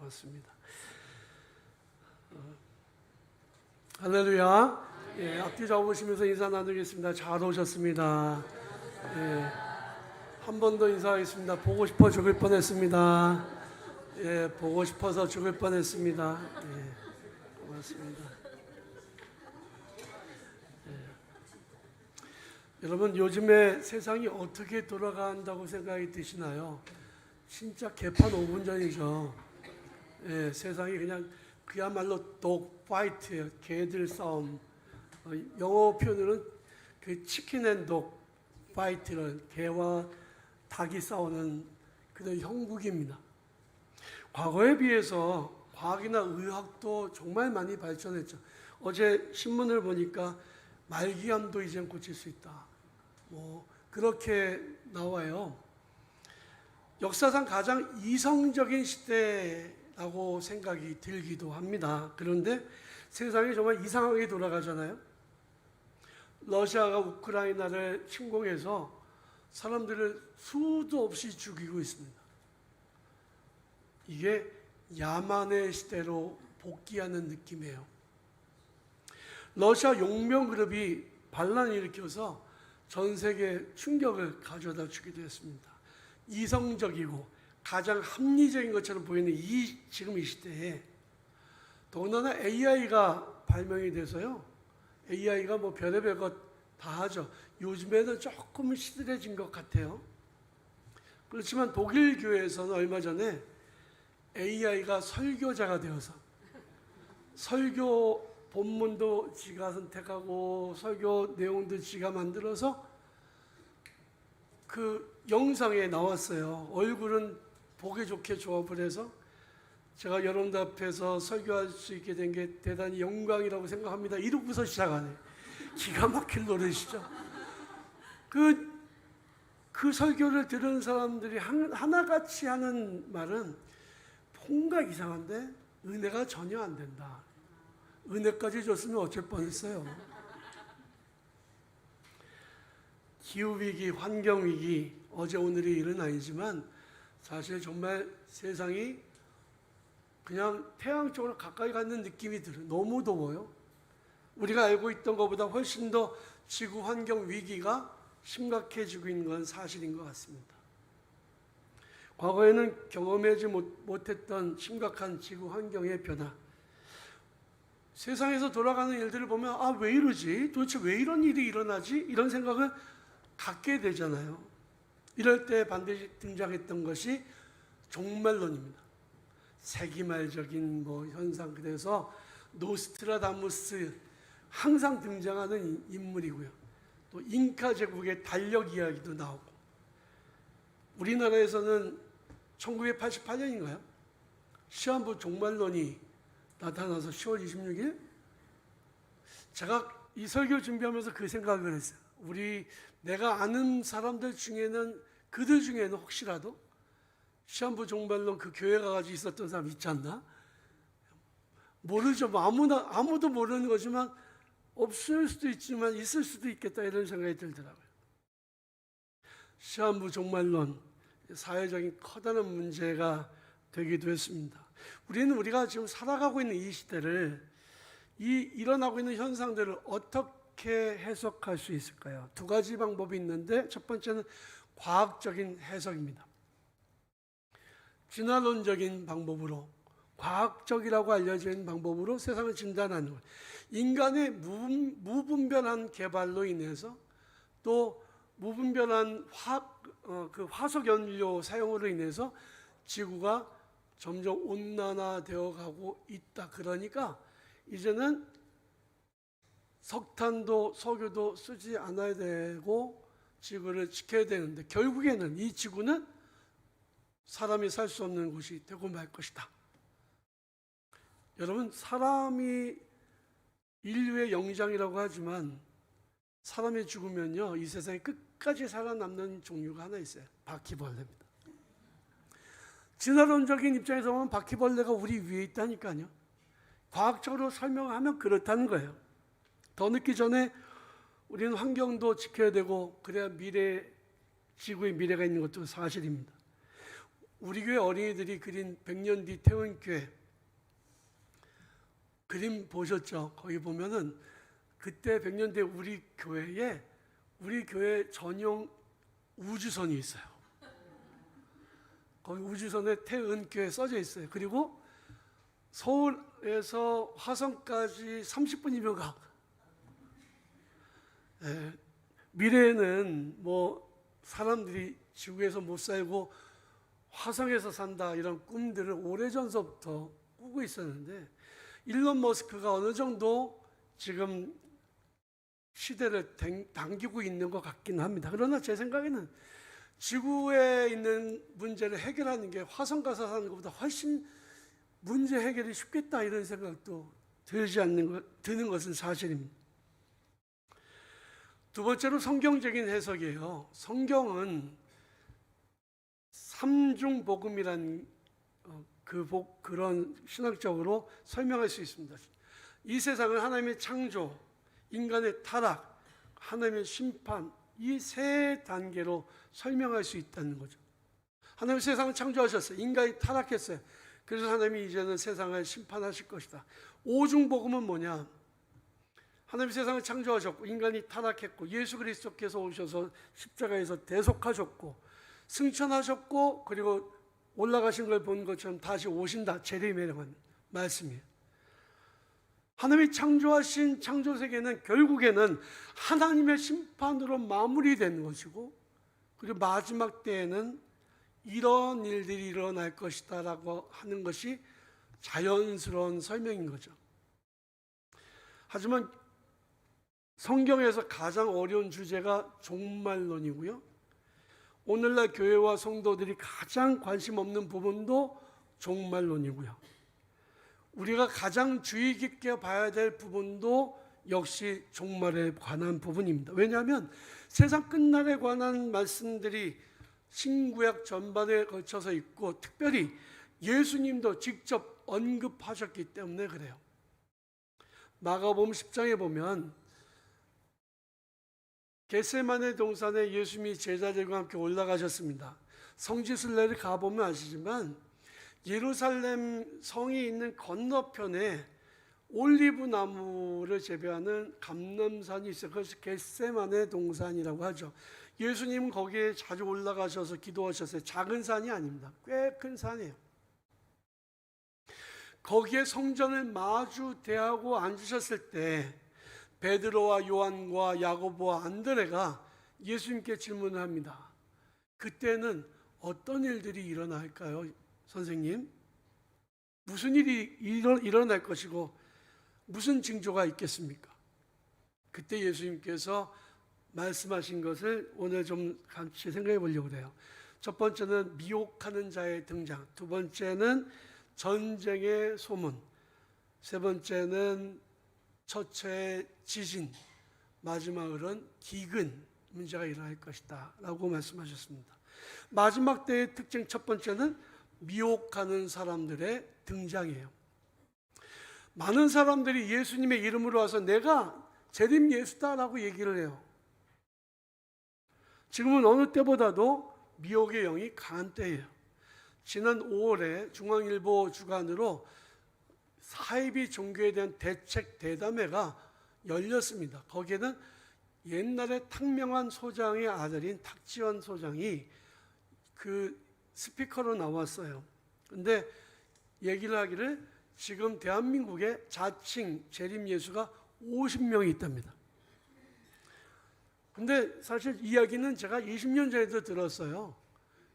고맙습니다. 할렐루야. 예, 앞뒤 잡으시면서 인사 나누겠습니다. 잘 오셨습니다. 예, 한 번 더 인사하겠습니다. 보고 싶어 죽을 뻔했습니다. 예, 보고 싶어서 죽을 뻔했습니다. 예, 고맙습니다. 여러분, 요즘에 세상이 어떻게 돌아간다고 생각이 드시나요? 진짜 개판 5분 전이죠. 예, 세상이 그냥 그야말로 독 파이트예요. 개들 싸움. 영어 표현으로는 그 치킨 앤 독 파이트를 개와 닭이 싸우는 그런 형국입니다. 과거에 비해서 과학이나 의학도 정말 많이 발전했죠. 어제 신문을 보니까 말기암도 이젠 고칠 수 있다. 그렇게 나와요. 역사상 가장 이성적인 시대라고 생각이 들기도 합니다. 그런데 세상이 정말 이상하게 돌아가잖아요. 러시아가 우크라이나를 침공해서 사람들을 수도 없이 죽이고 있습니다. 이게 야만의 시대로 복귀하는 느낌이에요. 러시아 용병그룹이 반란을 일으켜서 전 세계에 충격을 가져다 주기도 했습니다. 이성적이고 가장 합리적인 것처럼 보이는 지금 이 시대에 더군다나 AI가 발명이 돼서요. AI가 별의별 것 다 하죠. 요즘에는 조금 시들해진 것 같아요. 그렇지만 독일 교회에서는 얼마 전에 AI가 설교자가 되어서 설교 본문도 지가 선택하고 설교 내용도 지가 만들어서 그 영상에 나왔어요. 얼굴은 보기 좋게 조합을 해서 제가 여러분들 앞에서 설교할 수 있게 된 게 대단히 영광이라고 생각합니다. 이러고서 시작하네. 기가 막힐 노래시죠. 그 설교를 들은 사람들이 하나같이 하는 말은 뭔가 이상한데 은혜가 전혀 안 된다. 은혜까지 줬으면 어쩔 뻔했어요. 기후위기, 환경위기, 어제 오늘의 일은 아니지만 사실 정말 세상이 그냥 태양 쪽으로 가까이 가는 느낌이 들어요. 너무 더워요. 우리가 알고 있던 것보다 훨씬 더 지구 환경 위기가 심각해지고 있는 건 사실인 것 같습니다. 과거에는 경험하지 못했던 심각한 지구 환경의 변화, 세상에서 돌아가는 일들을 보면 왜 이러지? 도대체 왜 이런 일이 일어나지? 이런 생각을 갖게 되잖아요. 이럴 때 반드시 등장했던 것이 종말론입니다. 세기말적인 현상, 그래서 노스트라다무스 항상 등장하는 인물이고요. 또 잉카 제국의 달력 이야기도 나오고, 우리나라에서는 1988년인가요? 시한부 종말론이 나타나서 10월 26일 제가 이 설교 준비하면서 그 생각을 했어요. 내가 아는 사람들 중에는, 그들 중에는 혹시라도 시한부 종말론 그 교회 가가지고 있었던 사람 있지 않나? 모르죠. 아무도 모르는 거지만 없을 수도 있지만 있을 수도 있겠다, 이런 생각이 들더라고요. 시한부 종말론, 사회적인 커다란 문제가 되기도 했습니다. 우리가 지금 살아가고 있는 이 시대를, 일어나고 있는 현상들을 어떻게 해석할 수 있을까요? 두 가지 방법이 있는데, 첫 번째는 과학적인 해석입니다. 진화론적인 방법으로, 과학적이라고 알려진 방법으로 세상을 진단하는 거예요. 인간의 무분별한 개발로 인해서, 또 무분별한 화석 연료 사용으로 인해서 지구가 점점 온난화되어 가고 있다. 그러니까 이제는 석탄도 석유도 쓰지 않아야 되고 지구를 지켜야 되는데, 결국에는 이 지구는 사람이 살 수 없는 곳이 되고 말 것이다. 여러분, 사람이 인류의 영장이라고 하지만 사람이 죽으면요, 이 세상에 끝까지 살아남는 종류가 하나 있어요. 바퀴벌레입니다. 진화론적인 입장에서 보면 바퀴벌레가 우리 위에 있다니까요. 과학적으로 설명하면 그렇다는 거예요. 더 늦기 전에 우리는 환경도 지켜야 되고, 그래야 지구의 미래가 있는 것도 사실입니다. 우리 교회 어린이들이 그린 100년 뒤 태원교회 그림 보셨죠? 거기 보면은 그때 100년 뒤 우리 교회 전용 우주선이 있어요. 거기 우주선에 태은교회 써져 있어요. 그리고 서울에서 화성까지 30분이면 가. 미래에는 뭐 사람들이 지구에서 못 살고 화성에서 산다 이런 꿈들을 오래전서부터 꾸고 있었는데 일론 머스크가 어느 정도 지금 시대를 당기고 있는 것 같긴 합니다. 그러나 제 생각에는 지구에 있는 문제를 해결하는 게 화성 가서 사는 것보다 훨씬 문제 해결이 쉽겠다 이런 생각도 드는 것은 사실입니다. 두 번째로 성경적인 해석이에요. 성경은 삼중복음이란 그런 신학적으로 설명할 수 있습니다. 이 세상은 하나님의 창조, 인간의 타락, 하나님의 심판 이 세 단계로 설명할 수 있다는 거죠. 하나님 세상을 창조하셨어요. 인간이 타락했어요. 그래서 하나님이 이제는 세상을 심판하실 것이다. 오중복음은 뭐냐? 하나님 세상을 창조하셨고 인간이 타락했고 예수 그리스도께서 오셔서 십자가에서 대속하셨고 승천하셨고 그리고 올라가신 걸 본 것처럼 다시 오신다. 재림이라는 말씀이에요. 하나님이 창조하신 창조세계는 결국에는 하나님의 심판으로 마무리되는 것이고 그리고 마지막 때에는 이런 일들이 일어날 것이다 라고 하는 것이 자연스러운 설명인 거죠. 하지만 성경에서 가장 어려운 주제가 종말론이고요. 오늘날 교회와 성도들이 가장 관심 없는 부분도 종말론이고요. 우리가 가장 주의 깊게 봐야 될 부분도 역시 종말에 관한 부분입니다. 왜냐하면 세상 끝날에 관한 말씀들이 신구약 전반에 걸쳐서 있고 특별히 예수님도 직접 언급하셨기 때문에 그래요. 마가복음 10장에 보면 겟세마네 동산에 예수님이 제자들과 함께 올라가셨습니다. 성지순례를 가보면 아시지만 예루살렘 성이 있는 건너편에 올리브 나무를 재배하는 감람산이 있어요. 그래서 겟세마네 동산이라고 하죠. 예수님은 거기에 자주 올라가셔서 기도하셨어요. 작은 산이 아닙니다. 꽤 큰 산이에요. 거기에 성전을 마주 대하고 앉으셨을 때 베드로와 요한과 야고보와 안드레가 예수님께 질문을 합니다. 그때는 어떤 일들이 일어날까요? 선생님, 무슨 일이 일어날 것이고 무슨 징조가 있겠습니까? 그때 예수님께서 말씀하신 것을 오늘 좀 같이 생각해 보려고 해요. 첫 번째는 미혹하는 자의 등장, 두 번째는 전쟁의 소문, 세 번째는 처처의 지진, 마지막으로는 기근 문제가 일어날 것이다 라고 말씀하셨습니다. 마지막 때의 특징 첫 번째는 미혹하는 사람들의 등장이에요. 많은 사람들이 예수님의 이름으로 와서 내가 재림 예수다라고 얘기를 해요. 지금은 어느 때보다도 미혹의 영이 강한 때예요. 지난 5월에 중앙일보 주간으로 사이비 종교에 대한 대책 대담회가 열렸습니다. 거기에는 옛날에 탁명환 소장의 아들인 탁지원 소장이 그 스피커로 나왔어요. 근데 얘기를 하기를 지금 대한민국에 자칭 재림 예수가 50명이 있답니다. 근데 사실 이야기는 제가 20년 전에도 들었어요.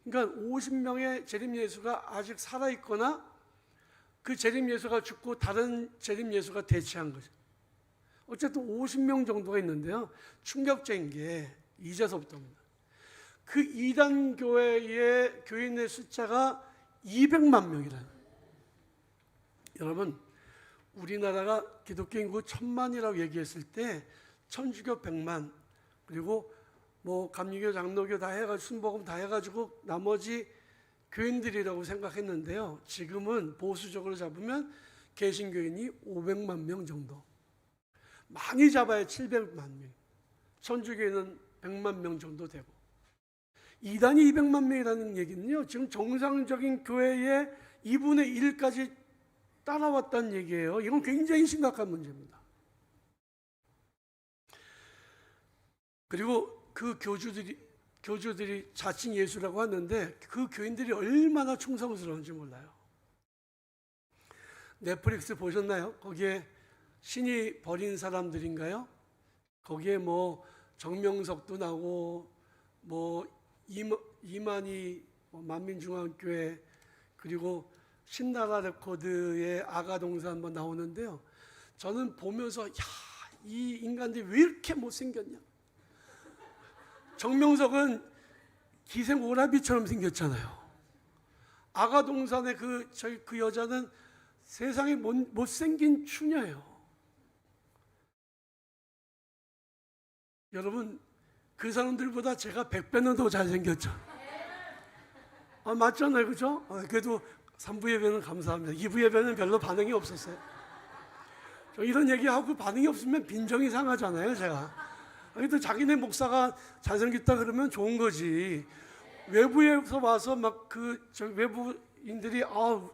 그러니까 50명의 재림 예수가 아직 살아있거나 그 재림 예수가 죽고 다른 재림 예수가 대체한 거죠. 어쨌든 50명 정도가 있는데요. 충격적인 게 이제서부터입니다. 그 이단 교회의 교인의 숫자가 200만 명이라는. 여러분, 우리나라가 기독교 인구 1000만이라고 얘기했을 때 천주교 100만 그리고 뭐 감리교, 장로교 다 해가지고 순복음 다 해가지고 나머지 교인들이라고 생각했는데요. 지금은 보수적으로 잡으면 개신교인이 500만 명 정도. 많이 잡아야 700만 명. 천주교인은 100만 명 정도 되고. 이단이 200만 명이라는 얘기는요, 지금 정상적인 교회의 2분의 1까지 따라왔다는 얘기예요. 이건 굉장히 심각한 문제입니다. 그리고 그 교주들이 자칭 예수라고 하는데 그 교인들이 얼마나 충성스러운지 몰라요. 넷플릭스 보셨나요? 거기에 신이 버린 사람들인가요? 거기에 뭐 정명석도 나오고 뭐 이만희 만민중앙교회, 그리고 신나라 레코드의 아가동산 한번 나오는데요. 저는 보면서 이 인간들이 왜 이렇게 못생겼냐. 정명석은 기생 오라비처럼 생겼잖아요. 아가동산의 그 여자는 세상에 못생긴 추녀예요. 여러분, 그 사람들보다 제가 100배는 더 잘생겼죠. 맞잖아요, 그죠? 그래도 3부 예배는 감사합니다. 2부 예배는 별로 반응이 없었어요. 이런 얘기하고 반응이 없으면 빈정이 상하잖아요, 제가. 그래도 자기네 목사가 잘생겼다 그러면 좋은 거지. 외부에서 와서 막 외부인들이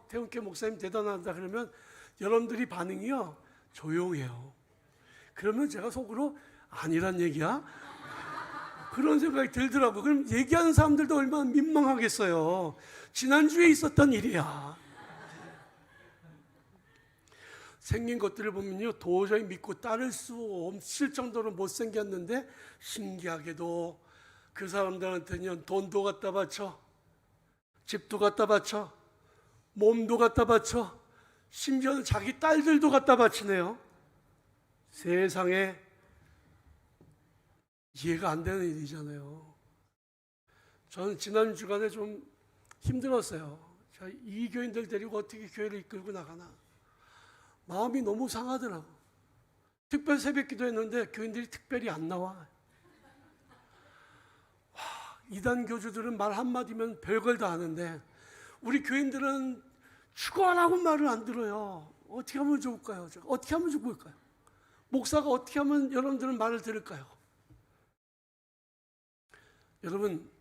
태훈교 목사님 대단하다 그러면 여러분들이 반응이요, 조용해요. 그러면 제가 속으로 아니란 얘기야? 그런 생각이 들더라고요. 그럼 얘기하는 사람들도 얼마나 민망하겠어요. 지난주에 있었던 일이야. 생긴 것들을 보면요, 도저히 믿고 따를 수 없을 정도로 못생겼는데 신기하게도 그 사람들한테는 돈도 갖다 바쳐, 집도 갖다 바쳐, 몸도 갖다 바쳐, 심지어는 자기 딸들도 갖다 바치네요. 세상에 이해가 안 되는 일이잖아요. 저는 지난 주간에 좀 힘들었어요. 이 교인들 데리고 어떻게 교회를 이끌고 나가나. 마음이 너무 상하더라고. 특별 새벽 기도했는데 교인들이 특별히 안 나와. 이단 교주들은 말 한마디면 별걸 다 하는데 우리 교인들은 죽어라고 말을 안 들어요. 어떻게 하면 좋을까요? 어떻게 하면 좋을까요? 목사가 어떻게 하면 여러분들은 말을 들을까요? 여러분,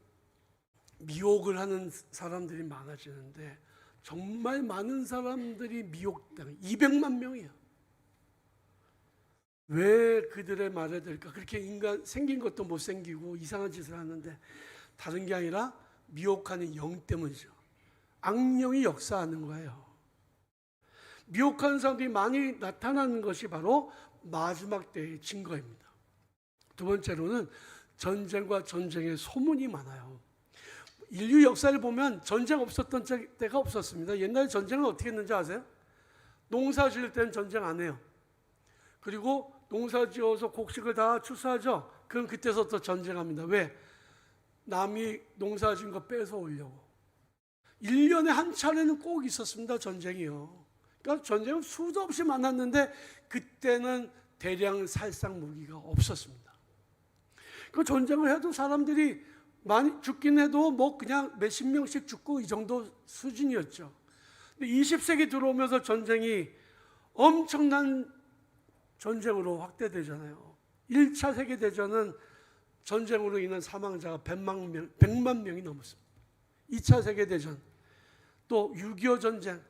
미혹을 하는 사람들이 많아지는데 정말 많은 사람들이 미혹당해. 200만 명이에요. 왜 그들의 말에 들을까? 그렇게 인간 생긴 것도 못생기고 이상한 짓을 하는데 다른 게 아니라 미혹하는 영 때문이죠. 악령이 역사하는 거예요. 미혹하는 사람들이 많이 나타나는 것이 바로 마지막 때의 증거입니다. 두 번째로는 전쟁과 전쟁의 소문이 많아요. 인류 역사를 보면 전쟁 없었던 때가 없었습니다. 옛날에 전쟁은 어떻게 했는지 아세요? 농사 지을 때는 전쟁 안 해요. 그리고 농사 지어서 곡식을 다 추수하죠. 그럼 그때서부터 전쟁합니다. 왜? 남이 농사 지은 거 뺏어 오려고. 1년에 한 차례는 꼭 있었습니다, 전쟁이요. 그러니까 전쟁은 수도 없이 많았는데 그때는 대량 살상 무기가 없었습니다. 그 전쟁을 해도 사람들이 많이 죽긴 해도 뭐 그냥 몇십 명씩 죽고 이 정도 수준이었죠. 근데 20세기 들어오면서 전쟁이 엄청난 전쟁으로 확대되잖아요. 1차 세계대전은 전쟁으로 인한 사망자가 100만 명이 넘었습니다. 2차 세계대전, 또 6.25 전쟁,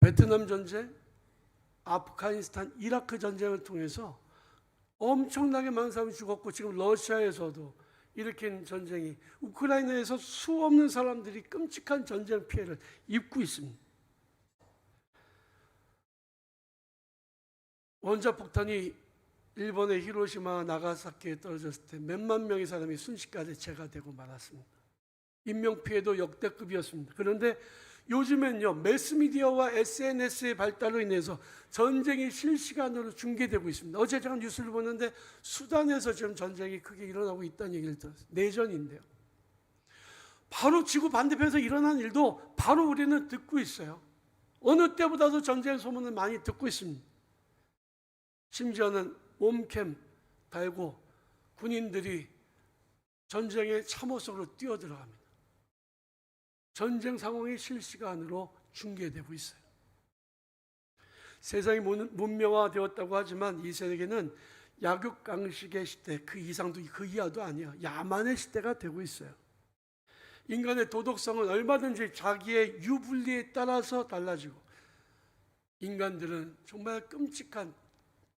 베트남 전쟁, 아프가니스탄, 이라크 전쟁을 통해서 엄청나게 많은 사람이 죽었고 지금 러시아에서도 일으킨 전쟁이, 우크라이나에서 수없는 사람들이 끔찍한 전쟁 피해를 입고 있습니다. 원자폭탄이 일본의 히로시마 나가사키에 떨어졌을 때 몇만 명의 사람이 순식간에 재가 되고 말았습니다. 인명피해도 역대급이었습니다. 그런데 요즘엔요, 매스미디어와 SNS의 발달로 인해서 전쟁이 실시간으로 중계되고 있습니다. 어제 제가 뉴스를 보는데 수단에서 지금 전쟁이 크게 일어나고 있다는 얘기를 들었어요. 내전인데요. 바로 지구 반대편에서 일어난 일도 바로 우리는 듣고 있어요. 어느 때보다도 전쟁 소문을 많이 듣고 있습니다. 심지어는 몸캠 달고 군인들이 전쟁의 참호 속으로 뛰어들어갑니다. 전쟁 상황이 실시간으로 중계되고 있어요. 세상이 문명화되었다고 하지만 이 세계는 약육강식의 시대, 그 이상도 그 이하도 아니야. 야만의 시대가 되고 있어요. 인간의 도덕성은 얼마든지 자기의 유불리에 따라서 달라지고, 인간들은 정말 끔찍한,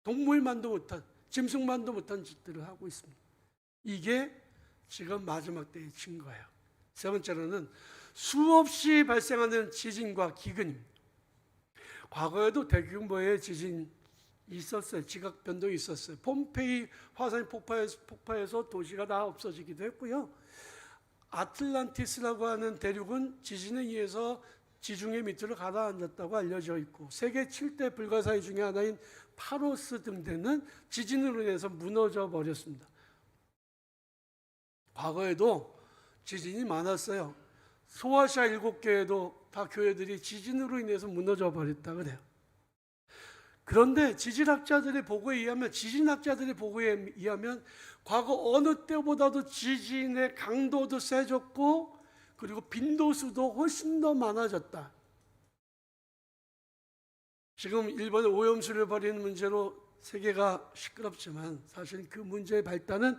동물만도 못한, 짐승만도 못한 짓들을 하고 있습니다. 이게 지금 마지막 때의 증거예요. 세 번째로는 수없이 발생하는 지진과 기근입니다. 과거에도 대규모의 지진이 있었어요. 지각 변동이 있었어요. 폼페이 화산이 폭파해서 도시가 다 없어지기도 했고요. 아틀란티스라고 하는 대륙은 지진에 의해서 지중해 밑으로 가라앉았다고 알려져 있고, 세계 7대 불가사의 중에 하나인 파로스 등대는 지진으로 인해서 무너져 버렸습니다. 과거에도 지진이 많았어요. 소아시아 7개에도 다 교회들이 지진으로 인해서 무너져 버렸다 그래요. 그런데 지진학자들의 보고에 의하면 과거 어느 때보다도 지진의 강도도 세졌고, 그리고 빈도수도 훨씬 더 많아졌다. 지금 일본의 오염수를 버리는 문제로 세계가 시끄럽지만 사실 그 문제의 발단은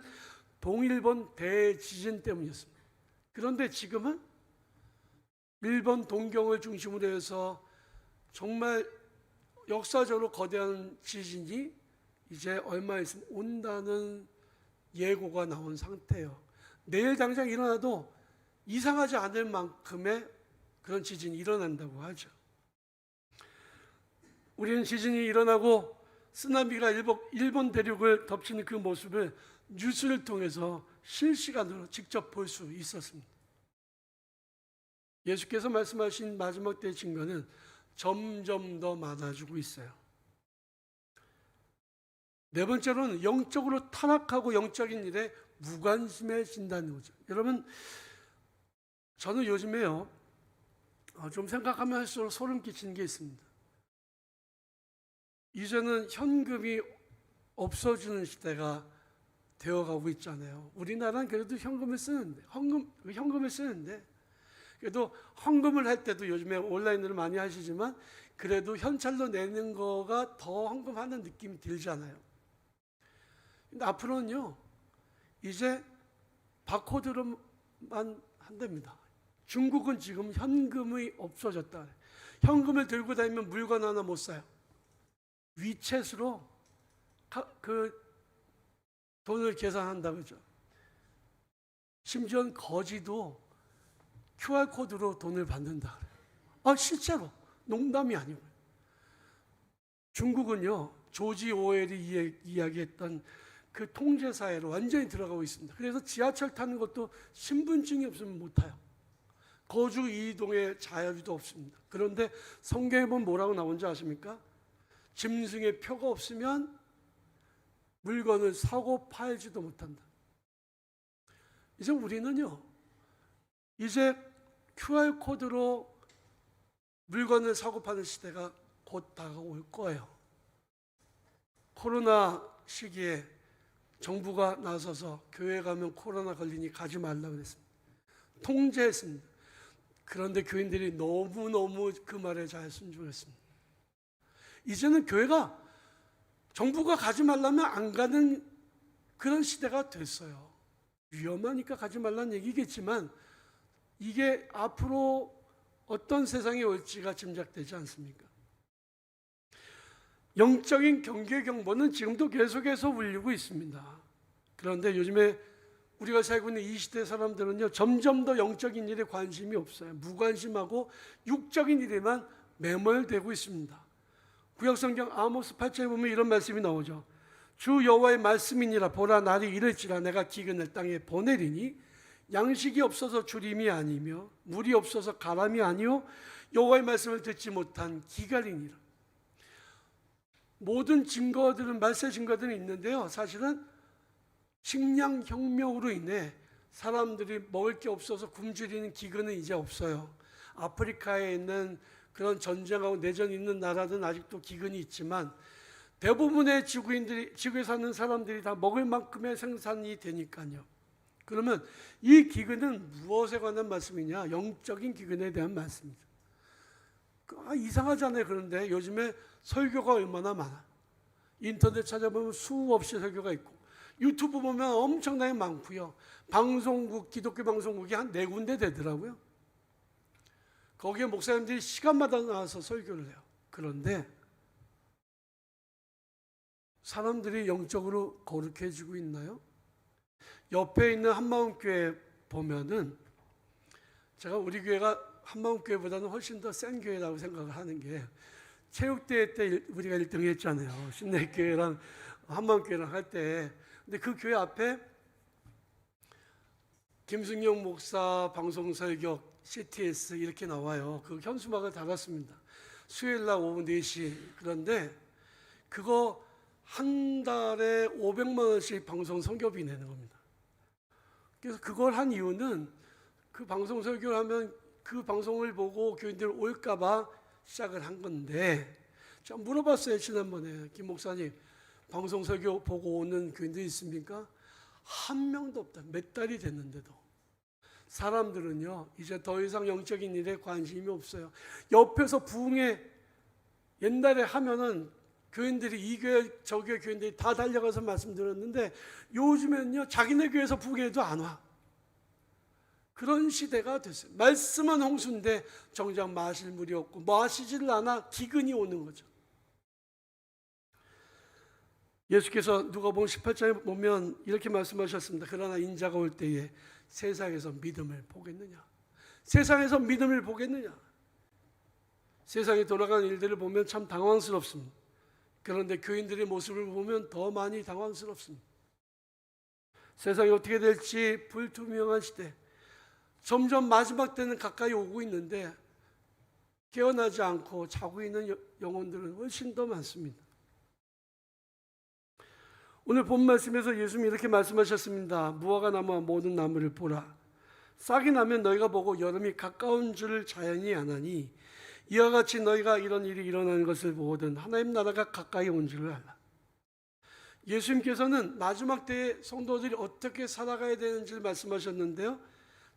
동일본 대지진 때문이었습니다. 그런데 지금은 일본 동경을 중심으로 해서 정말 역사적으로 거대한 지진이 이제 얼마 있으면 온다는 예고가 나온 상태예요. 내일 당장 일어나도 이상하지 않을 만큼의 그런 지진이 일어난다고 하죠. 우리는 지진이 일어나고 쓰나미가 일본 대륙을 덮치는 그 모습을 뉴스를 통해서 실시간으로 직접 볼 수 있었습니다. 예수께서 말씀하신 마지막 때의 증거는 점점 더 많아지고 있어요. 네 번째로는 영적으로 타락하고 영적인 일에 무관심해진다는 거죠. 여러분, 저는 요즘에요, 좀 생각하면 할수록 소름 끼치는 게 있습니다. 이제는 현금이 없어지는 시대가 되어가고 있잖아요. 우리나라는 그래도 현금을 쓰는데, 그래도 헌금을 할 때도 요즘에 온라인으로 많이 하시지만, 그래도 현찰로 내는 거가 더 헌금하는 느낌이 들잖아요. 근데 앞으로는요, 이제 바코드로만 한답니다. 중국은 지금 현금이 없어졌다. 현금을 들고 다니면 물건 하나 못 사요. 위챗으로 그 돈을 계산한다 그러죠. 심지어 거지도 QR코드로 돈을 받는다 그래요. 실제로 농담이 아니고요. 중국은요, 조지 오웰이 이야기했던 그 통제사회로 완전히 들어가고 있습니다. 그래서 지하철 타는 것도 신분증이 없으면 못 타요. 거주 이동의 자유도 없습니다. 그런데 성경에 보면 뭐라고 나온지 아십니까? 짐승의 표가 없으면 물건을 사고 팔지도 못한다. 이제 우리는요, 이제 QR코드로 물건을 사고 파는 시대가 곧 다가올 거예요. 코로나 시기에 정부가 나서서 교회 가면 코로나 걸리니 가지 말라고 그랬습니다. 통제했습니다. 그런데 교인들이 너무너무 그 말에 잘 순종했습니다. 이제는 교회가 정부가 가지 말라면 안 가는 그런 시대가 됐어요. 위험하니까 가지 말라는 얘기겠지만 이게 앞으로 어떤 세상이 올지가 짐작되지 않습니까? 영적인 경계 경보는 지금도 계속해서 울리고 있습니다. 그런데 요즘에 우리가 살고 있는 이 시대 사람들은요, 점점 더 영적인 일에 관심이 없어요. 무관심하고 육적인 일에만 매몰되고 있습니다. 구약성경 아모스 8장에 보면 이런 말씀이 나오죠. 주 여호와의 말씀이니라. 보라, 날이 이를지라. 내가 기근을 땅에 보내리니 양식이 없어서 주림이 아니며 물이 없어서 가람이 아니요 여호와의 말씀을 듣지 못한 기갈이니라. 모든 증거들은, 말세 증거들은 있는데요, 사실은 식량혁명으로 인해 사람들이 먹을 게 없어서 굶주리는 기근은 이제 없어요. 아프리카에 있는 그런 전쟁하고 내전이 있는 나라들은 아직도 기근이 있지만 대부분의 지구에 사는 사람들이 다 먹을 만큼의 생산이 되니까요. 그러면 이 기근은 무엇에 관한 말씀이냐? 영적인 기근에 대한 말씀이죠. 이상하잖아요. 그런데 요즘에 설교가 얼마나 많아. 인터넷 찾아보면 수없이 설교가 있고 유튜브 보면 엄청나게 많고요. 방송국, 기독교 방송국이 한 4군데 되더라고요. 거기에 목사님들이 시간마다 나와서 설교를 해요. 그런데 사람들이 영적으로 거룩해지고 있나요? 옆에 있는 한마음교회 보면은 제가 우리 교회가 한마음교회보다는 훨씬 더 센 교회라고 생각을 하는 게 체육대회 때 우리가 1등 했잖아요. 신내교회랑 한마음교회랑 할 때. 근데 그 교회 앞에 김승용 목사 방송 설교 CTS 이렇게 나와요. 그 현수막을 달았습니다. 수요일날 오후 4시. 그런데 그거 한 달에 500만 원씩 방송 선교비 내는 겁니다. 그래서 그걸 한 이유는 그 방송 설교를 하면 그 방송을 보고 교인들 올까 봐 시작을 한 건데, 제가 물어봤어요. 지난번에 김 목사님 방송 설교 보고 오는 교인들 있습니까? 한 명도 없다. 몇 달이 됐는데도. 사람들은요 이제 더 이상 영적인 일에 관심이 없어요. 옆에서 부흥회 옛날에 하면은 교인들이 이 교회 저 교회 교인들이 다 달려가서 말씀드렸는데 요즘에는요 자기네 교회에서 부흥회도 안 와. 그런 시대가 됐어요. 말씀은 홍수인데 정작 마실 물이 없고 마시지를 않아 기근이 오는 거죠. 예수께서 누가복음 18장에 보면 이렇게 말씀하셨습니다. 그러나 인자가 올 때에 세상에서 믿음을 보겠느냐? 세상에서 믿음을 보겠느냐? 세상에 돌아가는 일들을 보면 참 당황스럽습니다. 그런데 교인들의 모습을 보면 더 많이 당황스럽습니다. 세상이 어떻게 될지 불투명한 시대, 점점 마지막 때는 가까이 오고 있는데 깨어나지 않고 자고 있는 영혼들은 훨씬 더 많습니다. 오늘 본 말씀에서 예수님이 이렇게 말씀하셨습니다. 무화과 나무와 모든 나무를 보라. 싹이 나면 너희가 보고 여름이 가까운 줄을 자연히 아나니 이와 같이 너희가 이런 일이 일어나는 것을 보거든 하나님 나라가 가까이 온 줄을 알라. 예수님께서는 마지막 때에 성도들이 어떻게 살아가야 되는지를 말씀하셨는데요.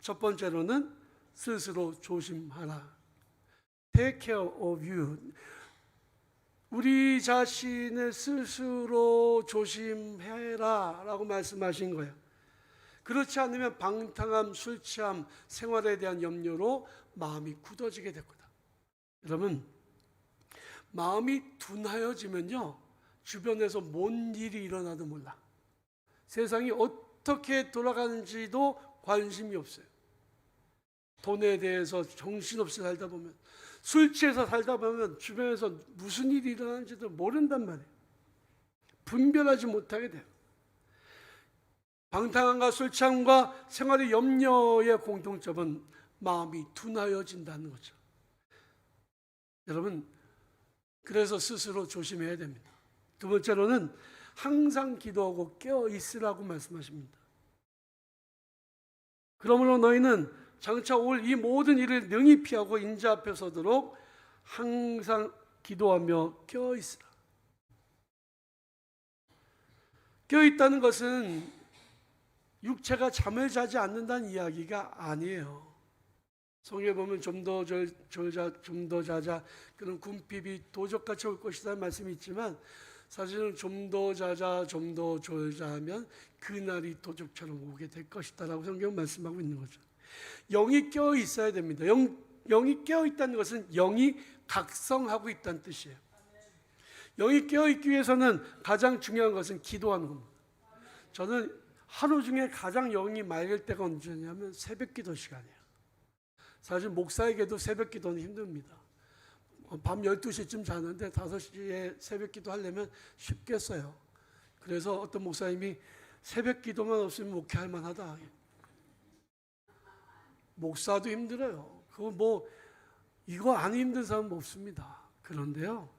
첫 번째로는 스스로 조심하라. Take care of you. 우리 자신을 스스로 조심해라 라고 말씀하신 거예요. 그렇지 않으면 방탕함, 술 취함, 생활에 대한 염려로 마음이 굳어지게 될 거다. 여러분, 마음이 둔하여지면요 주변에서 뭔 일이 일어나도 몰라. 세상이 어떻게 돌아가는지도 관심이 없어요. 돈에 대해서 정신없이 살다 보면, 술 취해서 살다 보면 주변에서 무슨 일이 일어나는지도 모른단 말이에요. 분별하지 못하게 돼요. 방탕함과 술 취함과 생활의 염려의 공통점은 마음이 둔하여진다는 거죠. 여러분, 그래서 스스로 조심해야 됩니다. 두 번째로는 항상 기도하고 깨어 있으라고 말씀하십니다. 그러므로 너희는 장차 올 이 모든 일을 능히 피하고 인자 앞에 서도록 항상 기도하며 깨어 있으라. 깨어 있다는 것은 육체가 잠을 자지 않는다는 이야기가 아니에요. 성경에 보면 좀 더 자자, 그런 궁핍이 도적같이 올 것이다 말씀이 있지만 사실은 좀 더 자자, 좀 더 졸자 하면 그날이 도적처럼 오게 될 것이다 라고 성경은 말씀하고 있는 거죠. 영이 깨어 있어야 됩니다. 영이 깨어 있다는 것은 영이 각성하고 있다는 뜻이에요. 영이 깨어 있기 위해서는 가장 중요한 것은 기도하는 겁니다. 저는 하루 중에 가장 영이 맑을 때가 언제냐면 새벽 기도 시간이에요. 사실 목사에게도 새벽 기도는 힘듭니다. 밤 12시쯤 자는데 5시에 새벽 기도 하려면 쉽겠어요. 그래서 어떤 목사님이 새벽 기도만 없으면 목회할 만하다. 목사도 힘들어요. 그거 이거 안 힘든 사람은 없습니다. 그런데요,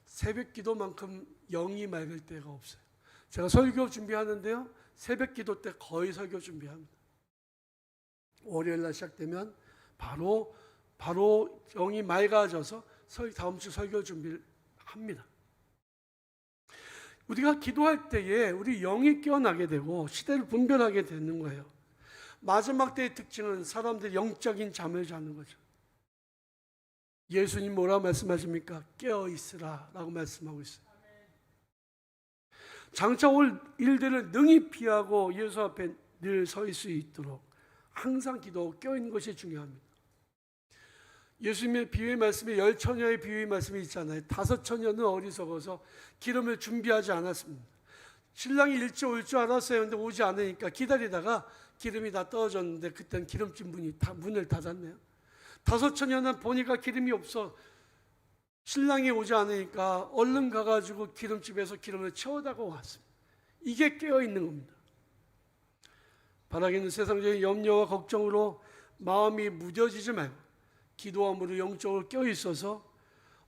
새벽 기도만큼 영이 맑을 때가 없어요. 제가 설교 준비하는데요, 새벽 기도 때 거의 설교 준비합니다. 월요일 날 시작되면 바로 영이 맑아져서 다음 주 설교 준비를 합니다. 우리가 기도할 때에 우리 영이 깨어나게 되고 시대를 분별하게 되는 거예요. 마지막 때의 특징은 사람들이 영적인 잠을 자는 거죠. 예수님 뭐라고 말씀하십니까? 깨어 있으라 라고 말씀하고 있어요. 장차 올 일들을 능히 피하고 예수 앞에 늘 설 수 있도록 항상 기도하고 껴있는 것이 중요합니다. 예수님의 비유의 말씀에 10처녀의 비유의 말씀이 있잖아요. 5처녀는 어리석어서 기름을 준비하지 않았습니다. 신랑이 일찍 올 줄 알았어요. 근데 오지 않으니까 기다리다가 기름이 다 떨어졌는데 그때는 기름진 분이 다 문을 닫았네요. 5처녀는 보니까 기름이 없어 신랑이 오지 않으니까 얼른 가가지고 기름집에서 기름을 채워다가 왔습니다. 이게 깨어있는 겁니다. 바라기는 세상적인 염려와 걱정으로 마음이 무뎌지지 말고 기도함으로 영적으로 깨어있어서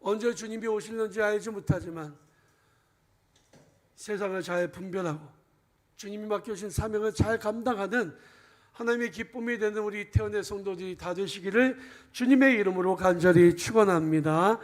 언제 주님이 오실는지 알지 못하지만 세상을 잘 분별하고 주님이 맡겨주신 사명을 잘 감당하는 하나님의 기쁨이 되는 우리 태원의 성도들이 다 되시기를 주님의 이름으로 간절히 축원합니다.